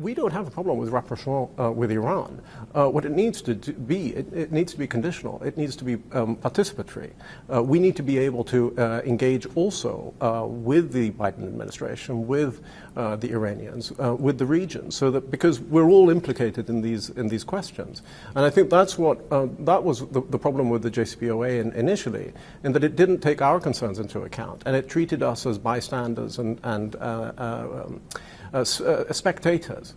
we don't have a problem with rapprochement with Iran. What it needs to be, it needs to be conditional. It needs to be participatory. We need to be able to engage also with the Biden administration, with the Iranians, with the region, so that because we're all implicated in these questions. And I think that's what that was the problem with the JCPOA initially, in that it didn't take our concerns into account, and it treated us as bystanders and spectators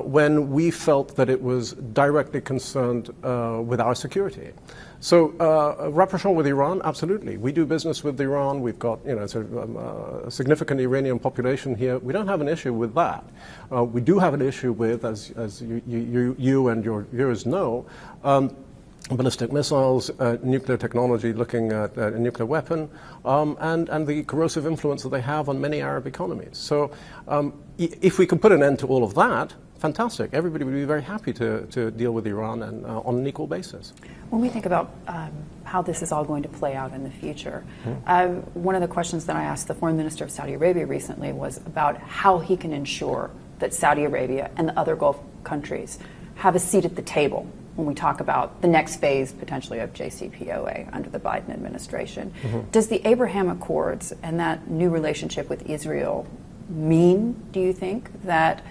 when we felt that it was directly concerned with our security. So rapprochement with Iran, absolutely. We do business with Iran. We've got a significant Iranian population here. We don't have an issue with that. We do have an issue with, as you and your viewers know, ballistic missiles, nuclear technology, looking at a nuclear weapon, and the corrosive influence that they have on many Arab economies. So if we can put an end to all of that, fantastic. Everybody would be very happy to deal with Iran and on an equal basis. When we think about how this is all going to play out in the future, one of the questions that I asked the Foreign Minister of Saudi Arabia recently was about how he can ensure that Saudi Arabia and the other Gulf countries have a seat at the table when we talk about the next phase, potentially, of JCPOA under the Biden administration. Does the Abraham Accords and that new relationship with Israel mean, do you think, that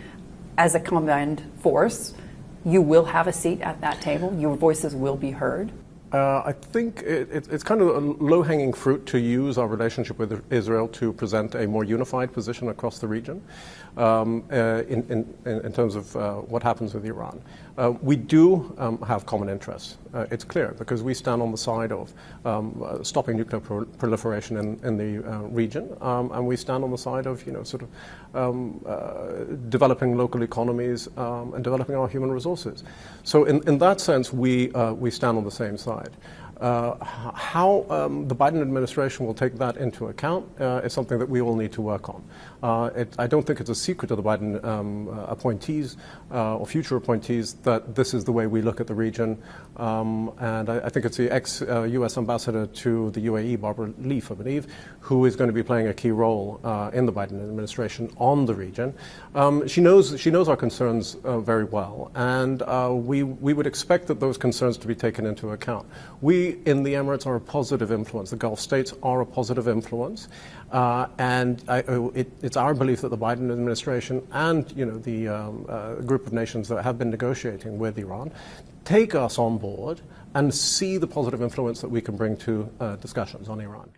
as a combined force, you will have a seat at that table? Your voices will be heard? I think it's kind of a low-hanging fruit to use our relationship with Israel to present a more unified position across the region in terms of what happens with Iran. We do have common interests. It's clear, because we stand on the side of stopping nuclear proliferation in the region, and we stand on the side of developing local economies and developing our human resources. So in that sense, we stand on the same side. How the Biden administration will take that into account is something that we all need to work on. I don't think it's a secret to the Biden appointees or future appointees that this is the way we look at the region. And I think it's the ex-U.S. ambassador to the UAE, Barbara Leaf, I believe, who is going to be playing a key role in the Biden administration on the region. She knows our concerns very well, and we would expect that those concerns to be taken into account. We in the Emirates are a positive influence. The Gulf states are a positive influence, and it's our belief that the Biden administration and the group of nations that have been negotiating with Iran take us on board and see the positive influence that we can bring to discussions on Iran.